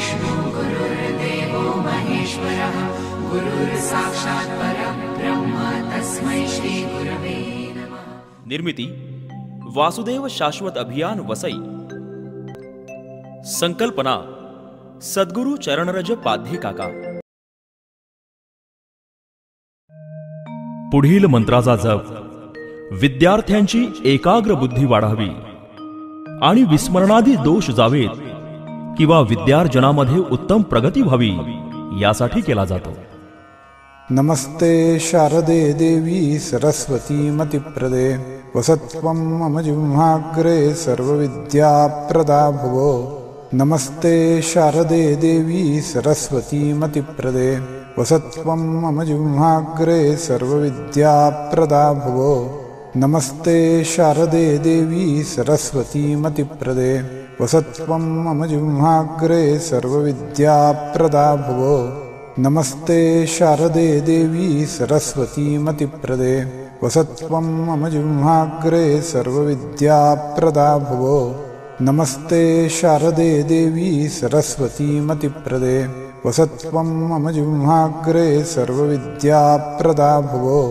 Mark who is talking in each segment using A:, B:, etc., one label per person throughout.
A: गुरुर्विष्णु गुरुर्देवो महेश्वरः गुरुर्साक्षात् परब्रह्म तस्मै श्री गुरवे नमः।
B: निर्मिती वासुदेव शाश्वत अभियान वसई। संकल्पना सद्गुरु चरणरज पाध्ये काका। पुढील मंत्राचा जप विद्यार्थ्यांची एकाग्र बुद्धी वाढावी आणि विस्मरणादी दोष जावेत किंवा विद्यार्जनामध्ये उत्तम प्रगती व्हावी यासाठी केला जातो।
C: नमस्ते शारदे देवी सरस्वती मतिप्रदे वसत्वं मम जिह्वाग्रे सर्वविद्याप्रदा भुवो। नमस्ते शारदे देवी सरस्वती मतिप्रदे वसत्वं मम जिह्वाग्रे सर्वविद्याप्रदा भुवो। नमस्ते शारदे देवी सरस्वती मतिप्रदे वसत्वं मम जिह्वाग्रे सर्वविद्याप्रदा भुवो। नमस्ते शारदे देवी सरस्वती मतिप्रदे वसत्वं मम जिह्वाग्रे सर्वविद्याप्रदा भुवो। नमस्ते शारदे देवी सरस्वती मतिप्रदे वसत्वं मम जिह्वाग्रे सर्वविद्याप्रदा भुवो।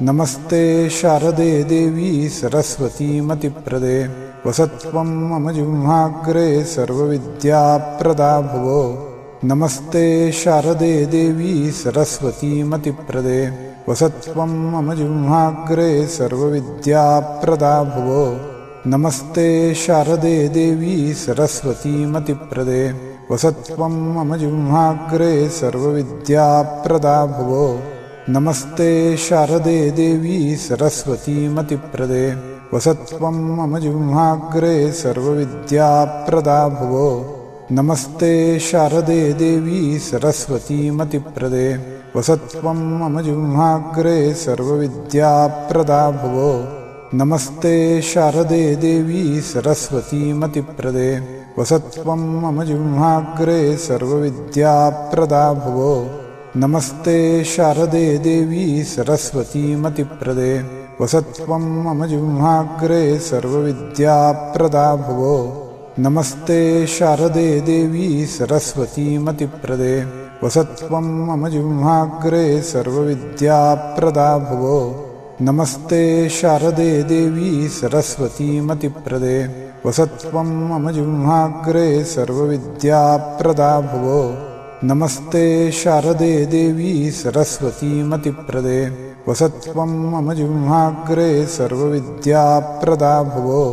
C: नमस्ते शारदे देवी सरस्वती मतिप्रदे वसत्वं मम जिह्वाग्रे सर्वविद्याप्रदा भुवो। नमस्ते शारदे देवी सरस्वती मतिप्रदे वसत्वं मम जिह्वाग्रे सर्वविद्याप्रदा भुवो। नमस्ते शारदे देवी सरस्वती मतिप्रदे वसत्वं मम जिह्वाग्रे सर्वविद्याप्रदा भुवो। नमस्ते शारदे देवी सरस्वती मतिप्रदे वसत्वं मम जिह्वाग्रे सर्वविद्याप्रदा भुवो। नमस्ते शारदे देवी सरस्वती मतिप्रदे वसत्वं मम जिह्वाग्रे सर्वविद्याप्रदा भुवो। नमस्ते शारदे देवी सरस्वती मतिप्रदे वसत्वं मम जिह्वाग्रे सर्वविद्याप्रदा भुवो। नमस्ते शारदे देवी सरस्वती मतिप्रदे वसत्वं मम जिह्वाग्रे सर्वविद्याप्रदा भुवो। नमस्ते शारदे देवी सरस्वती मतिप्रदे वसत्वं मम जिह्वाग्रे सर्वविद्याप्रदा भुवो। नमस्ते शारदे देवी सरस्वती मतिप्रदे वसत्वं मम जिह्वाग्रे सर्वविद्याप्रदा भुवो। नमस्ते शारदे देवी सरस्वती मतिप्रदे वसत्वं मम जिह्वाग्रे सर्वविद्याप्रदा भुवो।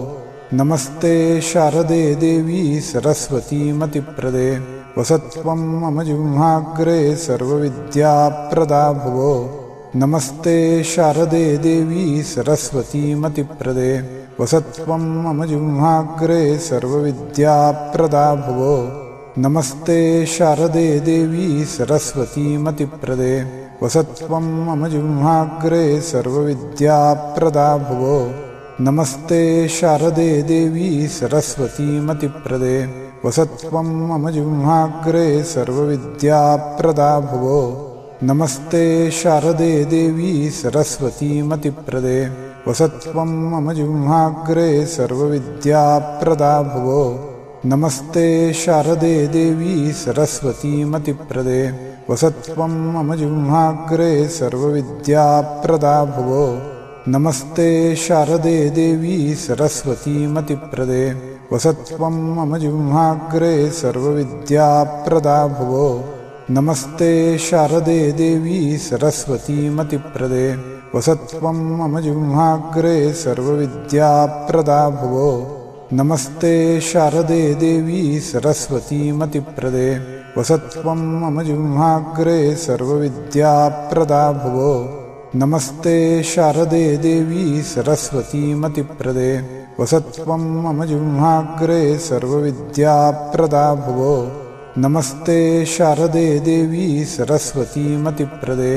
C: नमस्ते शारदे देवी सरस्वती मतिप्रदे वसत्वं मम जिह्वाग्रे सर्वविद्याप्रदा भुवो। नमस्ते शारदे देवी सरस्वती मतिप्रदे वसत्वं मम जिह्वाग्रे सर्वविद्याप्रदा भुवो। नमस्ते शारदे देवी सरस्वती मतिप्रदे वसत्वं मम जिह्वाग्रे सर्वविद्याप्रदा भुवो। नमस्ते शारदे देवी सरस्वती मतिप्रदे वसत्वं मम जिह्वाग्रे सर्वविद्याप्रदा भुवो। नमस्ते शारदे देवी सरस्वती मतिप्रदे वसत्वं मम जिह्वाग्रे सर्वविद्याप्रदा भुवो। नमस्ते शारदे देवी सरस्वती मतिप्रदे वसत्वं मम जिह्वाग्रे सर्वविद्याप्रदा भुवो। नमस्ते शारदे देवी सरस्वती मतिप्रदे वसत्वं मम जिह्वाग्रे सर्वविद्याप्रदा भुवो। नमस्ते शारदे देवी सरस्वती मतिप्रदे वसत्वं मम जिह्वाग्रे सर्वविद्याप्रदा भुवो। नमस्ते शारदे देवी सरस्वती मतिप्रदे वसत्वं मम जिह्वाग्रे सर्वविद्याप्रदा भुवो। नमस्ते शारदे देवी सरस्वती मतिप्रदे वसत्वं मम जिह्वाग्रे सर्वविद्याप्रदा भुवो। नमस्ते शारदे देवी सरस्वती मतिप्रदे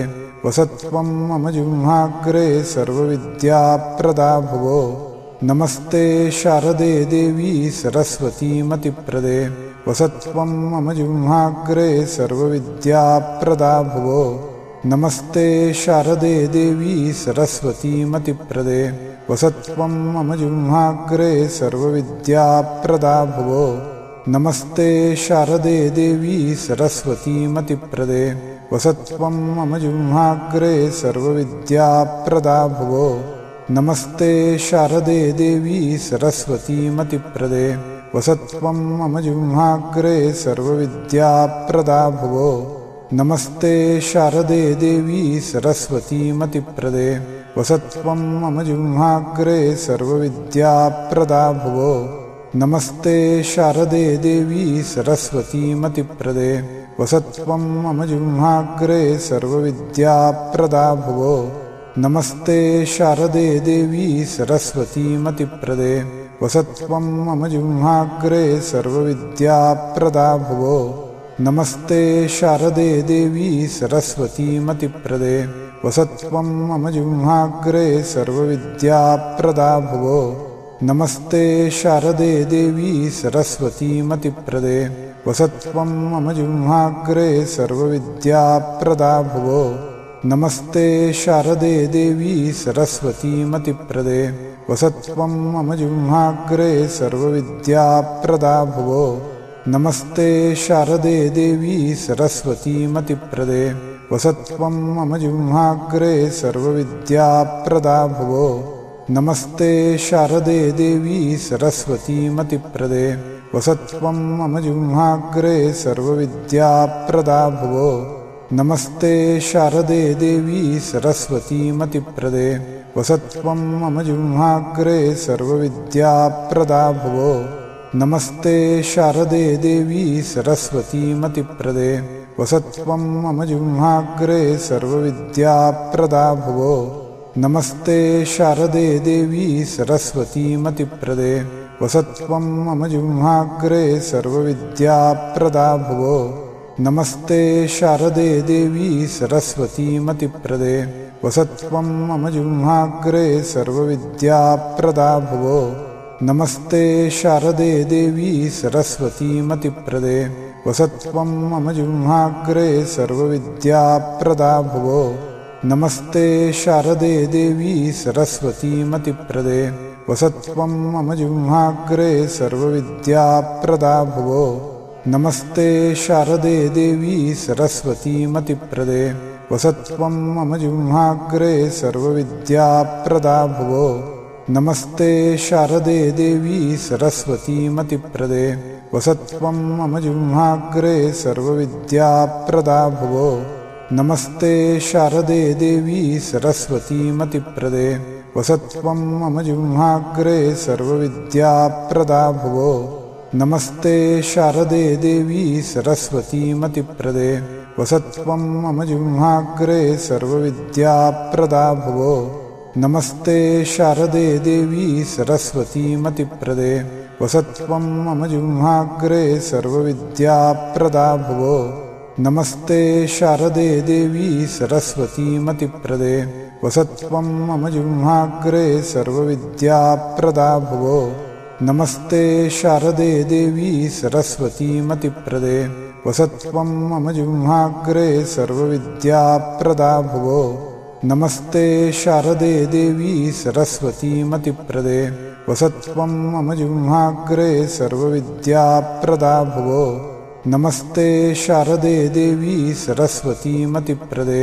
C: वसत्वं मम जिह्वाग्रे सर्वविद्याप्रदा भुवो। नमस्ते शारदे देवी सरस्वती मतिप्रदे वसत्वं मम जिह्वाग्रे सर्वविद्याप्रदा भुवो। नमस्ते शारदे देवी सरस्वती मतिप्रदे वसत्वं मम जिह्वाग्रे सर्वविद्याप्रदा भुवो। नमस्ते शारदे देवी सरस्वतीमतिप्रदे वसत्वं मम जिह्वाग्रे सर्वविद्याप्रदा भुवो नमस्ते शारदे देवी सरस्वतीमतिप्रदे वसत्वं मम जिह्वाग्रे सर्वविद्याप्रदा भुवो नमस्ते शारदे देवी सरस्वतीमतिप्रदे वसत्वं मम जिह्वाग्रे सर्वविद्याप्रदा भुवो नमस्ते शारदे देवी सरस्वतीमतिप्रदे वसत्वं मम जिह्वाग्रे सर्वविद्याप्रदा भुवो नमस्ते शारदे देवी सरस्वतीमतिप्रदे वसत्वं मम जिह्वाग्रे सर्वविद्याप्रदा भुवो नमस्ते शारदे देवी सरस्वतीमतिप्रदे वसत्वं मम जिह्वाग्रे सर्वविद्याप्रदा भुवो नमस्ते शारदे देवी सरस्वतीमतिप्रदे वसत्वं मम जिह्वाग्रे सर्वविद्याप्रदा भुवो नमस्ते शारदे देवी सरस्वतीमतिप्रदे वसत्वं मम जिह्वाग्रे सर्वविद्याप्रदा भुवो नमस्ते शारदे देवी सरस्वतीमतिप्रदे वसत्वं मम जिह्वाग्रे सर्वविद्याप्रदा भुवो नमस्ते शारदे देवी सरस्वतीमतिप्रदे वसत्वं मम जिह्वाग्रे सर्वविद्याप्रदा भुवो नमस्ते शारदे देवी सरस्वतीमतिप्रदे वसत्वं मम जिह्वाग्रे सर्वविद्याप्रदा भुवो नमस्ते शारदे देवी सरस्वतीमतिप्रदे वसत्वं मम जिह्वाग्रे सर्वविद्याप्रदा भुवो नमस्ते शारदे देवी सरस्वतीमतिप्रदे वसत्वं मम जिह्वाग्रे सर्वविद्याप्रदा भुवो नमस्ते शारदे देवी सरस्वतीमतिप्रदे वसत्वं मम जिह्वाग्रे सर्वविद्याप्रदा भुवो नमस्ते शारदे देवी सरस्वतीमतिप्रदे वसत्वं मम जिह्वाग्रे सर्वविद्याप्रदा भुवो नमस्ते शारदे देवी सरस्वतीमतिप्रदे वसत्वं मम जिह्वाग्रे सर्वविद्याप्रदा भुवो नमस्ते शारदे देवी सरस्वतीमतिप्रदे वसत्वं मम जिह्वाग्रे सर्वविद्याप्रदा भुवो नमस्ते शारदे देवी सरस्वतीमतिप्रदे वसत्वं मम जिह्वाग्रे सर्वविद्याप्रदा भुवो नमस्ते शारदे देवी सरस्वतीमतिप्रदे वसत्वं मम जिह्वाग्रे सर्वविद्याप्रदा भुवो नमस्ते शारदे देवी सरस्वतीमतिप्रदे वसत्वं मम जिह्वाग्रे सर्वविद्याप्रदा भुवो नमस्ते शारदे देवी सरस्वतीमतिप्रदे वसत्वं मम जिह्वाग्रे सर्वविद्याप्रदा भुवो नमस्ते शारदे देवी सरस्वतीमतिप्रदे वसत्वं मम जिह्वाग्रे सर्वविद्याप्रदा भुवो नमस्ते शारदे देवी सरस्वतीमतिप्रदे वसत्वं मम जिह्वाग्रे सर्वविद्याप्रदा भुवो नमस्ते शारदे देवी सरस्वतीमतिप्रदे वसत्वं मम जिह्वाग्रे सर्वविद्याप्रदा भुवो नमस्ते शारदे देवी सरस्वतीमतिप्रदे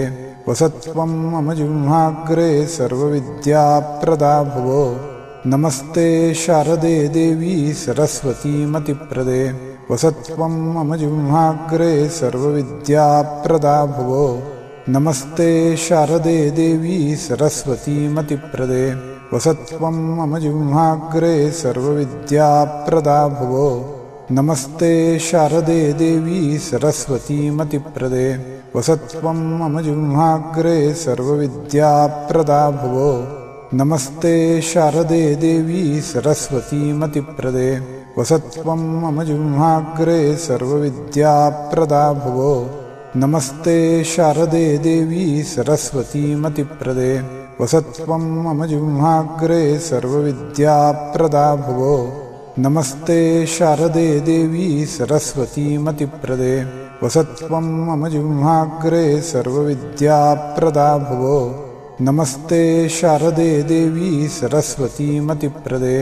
C: वसत्वं मम जिह्वाग्रे सर्वविद्याप्रदा भुवो नमस्ते शारदे देवी सरस्वतीमतिप्रदे वसत्वं मम जिह्वाग्रे सर्वविद्याप्रदा भुवो नमस्ते शारदे देवी सरस्वतीमतिप्रदे वसत्वं मम जिह्वाग्रे सर्वविद्याप्रदा भुवो नमस्ते शारदे देवी सरस्वतीमतिप्रदे वसत्वं मम जिह्वाग्रे सर्वविद्याप्रदा भुवो नमस्ते शारदे देवी सरस्वतीमतिप्रदे वसत्वं मम जिह्वाग्रे सर्वविद्याप्रदा भुवो नमस्ते शारदे देवी सरस्वतीमतिप्रदे वसत्वं मम जिह्वाग्रे सर्वविद्याप्रदा भुवो नमस्ते शारदे देवी सरस्वतीमतिप्रदे वसत्वं मम जिह्वाग्रे सर्वविद्याप्रदा भुवो नमस्ते शारदे देवी सरस्वतीमतिप्रदे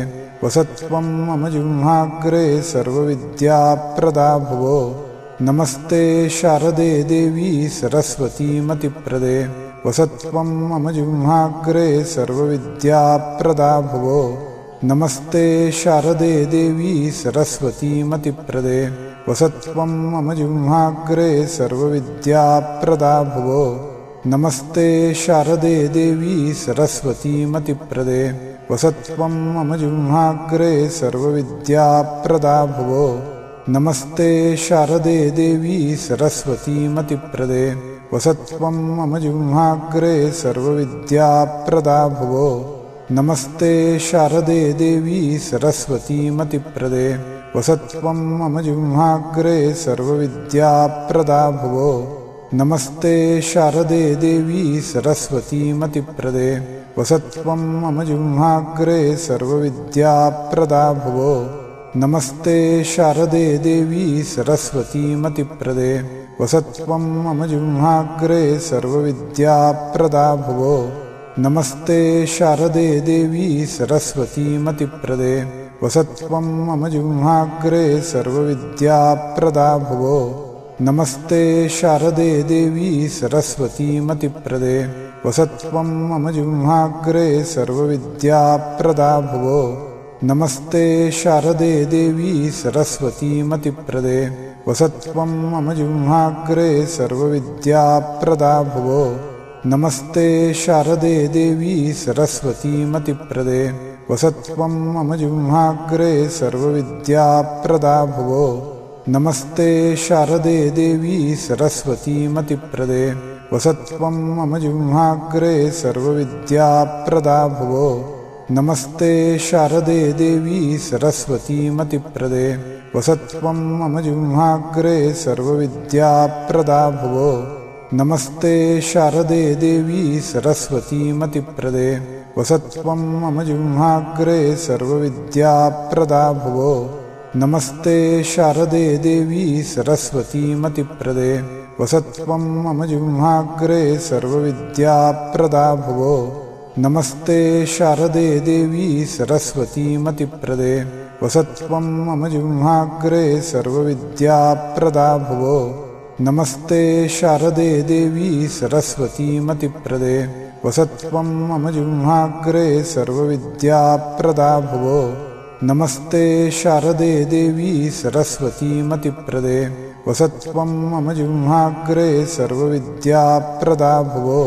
C: वसत्वं मम जिह्वाग्रे सर्वविद्याप्रदा भुवो नमस्ते शारदे देवी सरस्वतीमतिप्रदे वसत्वं मम जिह्वाग्रे सर्वविद्याप्रदा भुवो नमस्ते शारदे देवी सरस्वतीमतिप्रदे वसत्वं मम जिह्वाग्रे सर्वविद्याप्रदा भुवो नमस्ते शारदे देवी सरस्वतीमतिप्रदे वसत्वं मम जिह्वाग्रे सर्वविद्याप्रदा भुवो नमस्ते शारदे देवी सरस्वतीमतिप्रदे वसत्वं मम जिह्वाग्रे सर्वविद्याप्रदा भुवो नमस्ते शारदे देवी सरस्वतीमतिप्रदे वसत्वं मम जिह्वाग्रे सर्वविद्याप्रदा भुवो नमस्ते शारदे देवी सरस्वतीमतिप्रदे वसत्वं मम जिह्वाग्रे सर्वविद्याप्रदा भुवो नमस्ते शारदे देवी सरस्वतीमतिप्रदे वसत्वं मम जिह्वाग्रे सर्वविद्याप्रदा भुवो नमस्ते शारदे देवी सरस्वतीमतिप्रदे वसत्वं मम जिह्वाग्रे सर्वविद्याप्रदा भुवो नमस्ते शारदे देवी सरस्वतीमतिप्रदे वसत्वं मम जिह्वाग्रे सर्वविद्याप्रदा भुवो नमस्ते शारदे देवी सरस्वतीमतिप्रदे वसत्वं मम जिह्वाग्रे सर्वविद्याप्रदा भुवो नमस्ते शारदे देवी सरस्वतीमतिप्रदे वसत्वं मम जिह्वाग्रे सर्वविद्याप्रदा भुवो नमस्ते शारदे देवी सरस्वतीमतिप्रदे वसत्वं मम जिह्वाग्रे सर्वविद्याप्रदा भुवो नमस्ते शारदे देवी सरस्वतीमतिप्रदे वसत्वं मम जिह्वाग्रे सर्वविद्याप्रदा भुवो नमस्ते शारदे देवी सरस्वतीमतिप्रदे वसत्वं मम जिह्वाग्रे सर्वविद्याप्रदा भुवो नमस्ते शारदे देवी सरस्वतीमतिप्रदे वसत्वं मम जिह्वाग्रे सर्वविद्याप्रदा भुवो नमस्ते शारदे देवी सरस्वतीमतिप्रदे वसत्वं मम जिह्वाग्रे सर्वविद्याप्रदा भुवो नमस्ते शारदे देवी सरस्वतीमतिप्रदे वसत्वं मम जिह्वाग्रे सर्वविद्याप्रदा भुवो नमस्ते शारदे देवी सरस्वतीमतिप्रदे वसत्वं मम जिह्वाग्रे सर्वविद्याप्रदा भुवो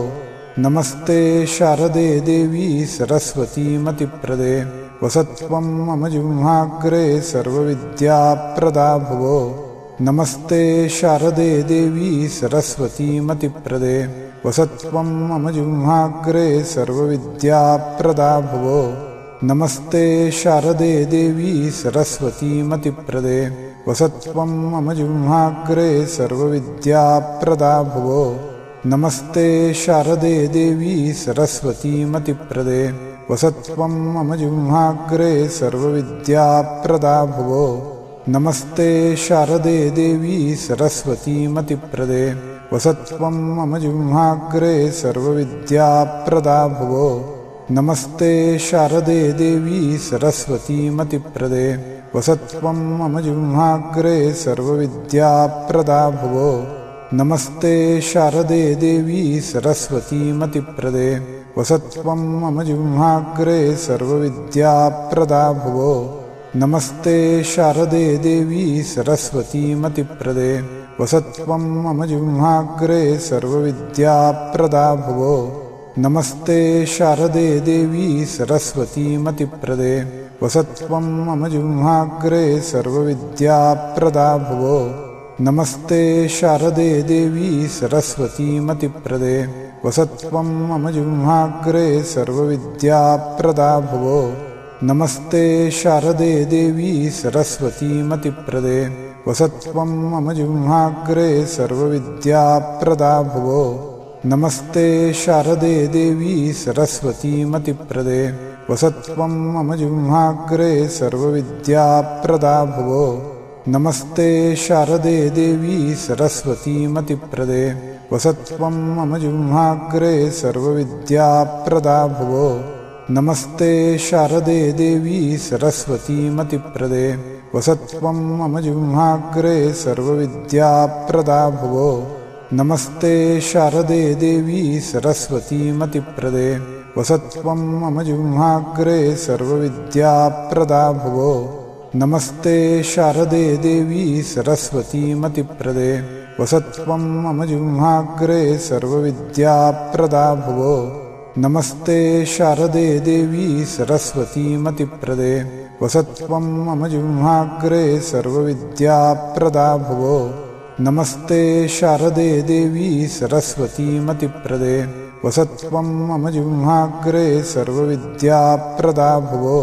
C: नमस्ते शारदे देवी सरस्वतीमतिप्रदे वसत्वं मम जिह्वाग्रे सर्वविद्याप्रदा भुवो नमस्ते शारदे देवी सरस्वतीमतिप्रदे वसत्वं मम जिह्वाग्रे सर्वविद्याप्रदा भुवो नमस्ते शारदे देवी सरस्वतीमतिप्रदे वसत्वं मम जिह्वाग्रे सर्वविद्याप्रदा भुवो नमस्ते शारदे देवी सरस्वतीमतिप्रदे वसत्वं मम जिह्वाग्रे सर्वविद्याप्रदा भुवो नमस्ते शारदे देवी सरस्वतीमतिप्रदे वसत्वं मम जिह्वाग्रे सर्वविद्याप्रदा भुवो नमस्ते शारदे देवी सरस्वतीमतिप्रदे वसत्वं मम जिह्वाग्रे सर्वविद्याप्रदा भुवो नमस्ते शारदे देवी सरस्वतीमतिप्रदे वसत्वं मम जिह्वाग्रे सर्वविद्याप्रदा भुवो नमस्ते शारदे देवी सरस्वतीमतिप्रदे वसत्वं मम जिह्वाग्रे सर्वविद्याप्रदा भुवो नमस्ते शारदे देवी सरस्वतीमतिप्रदे वसत्वं मम जिह्वाग्रे सर्वविद्याप्रदा भुवो नमस्ते शारदे देवी सरस्वतीमतिप्रदे वसत्वं मम जिह्वाग्रे सर्वविद्याप्रदा भुवो नमस्ते शारदे देवी सरस्वतीमतिप्रदे वसत्वं मम जिह्वाग्रे सर्वविद्याप्रदा भुवो नमस्ते शारदे देवी सरस्वतीमतिप्रदे वसत्वं मम जिह्वाग्रे सर्वविद्याप्रदा भुवो नमस्ते शारदे देवी सरस्वतीमतिप्रदे वसत्वं मम जिह्वाग्रे सर्वविद्याप्रदा भुवो नमस्ते शारदे देवी सरस्वतीमतिप्रदे वसत्वं मम जिह्वाग्रे सर्वविद्याप्रदा भुवो नमस्ते शारदे देवी सरस्वतीमतिप्रदे वसत्वं मम जिह्वाग्रे सर्वविद्याप्रदा भुवो नमस्ते शारदे देवी सरस्वतीमतिप्रदे वसत्वं मम जिह्वाग्रे सर्वविद्याप्रदा भुवो नमस्ते शारदे देवी सरस्वतीमतिप्रदे वसत्वं मम जिह्वाग्रे सर्वविद्याप्रदा भुवो नमस्ते शारदे देवी सरस्वतीमतिप्रदे वसत्वं मम जिह्वाग्रे सर्वविद्याप्रदा भुवो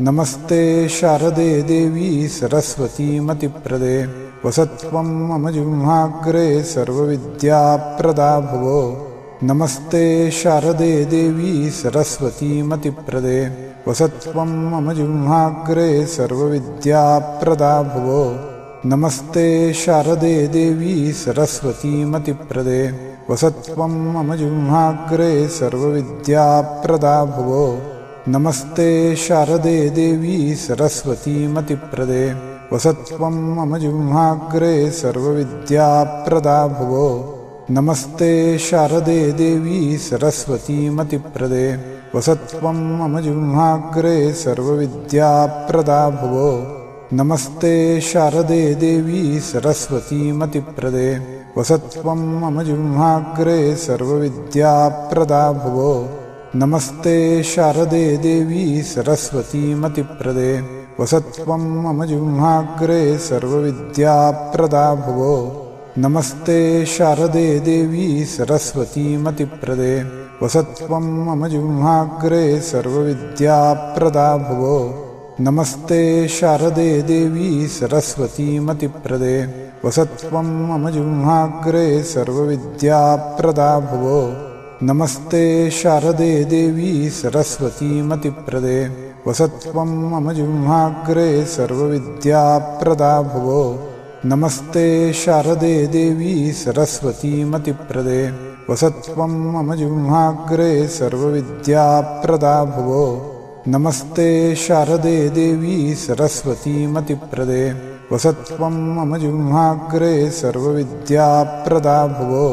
C: नमस्ते शारदे देवी सरस्वतीमतिप्रदे वसत्वं मम जिह्वाग्रे सर्वविद्याप्रदा भुवो नमस्ते शारदे देवी सरस्वतीमतिप्रदे वसत्वं मम जिह्वाग्रे सर्वविद्याप्रदा भुवो नमस्ते शारदे देवी सरस्वतीमतिप्रदे वसत्वं मम जिह्वाग्रे सर्वविद्याप्रदा भुवो नमस्ते शारदे देवी सरस्वतीमतिप्रदे वसत्वं मम जिह्वाग्रे सर्वविद्याप्रदा भुवो नमस्ते शारदे देवी सरस्वतीमतिप्रदे वसत्वं मम जिह्वाग्रे सर्वविद्याप्रदा भुवो नमस्ते शारदे देवी सरस्वतीमतिप्रदे वसत्वं मम जिह्वाग्रे सर्वविद्याप्रदा भुवो नमस्ते शारदे देवी सरस्वतीमतिप्रदे वसत्वं मम जिह्वाग्रे सर्वविद्याप्रदा भुवो नमस्ते शारदे देवी सरस्वतीमतिप्रदे वसत्वं मम जिह्वाग्रे सर्वविद्याप्रदा भुवो नमस्ते शारदे देवी सरस्वतीमतिप्रदे वसत्वं मम जिह्वाग्रे सर्वविद्याप्रदा भुवो नमस्ते शारदे देवी सरस्वतीमतिप्रदे वसत्वं मम जिह्वाग्रे सर्वविद्याप्रदा भुवो नमस्ते शारदे देवी सरस्वतीमतिप्रदे वसत्वं मम जिह्वाग्रे सर्वविद्याप्रदा भुवो नमस्ते शारदे देवी सरस्वतीमतिप्रदे वसत्वं मम जिह्वाग्रे सर्वविद्याप्रदा भुवो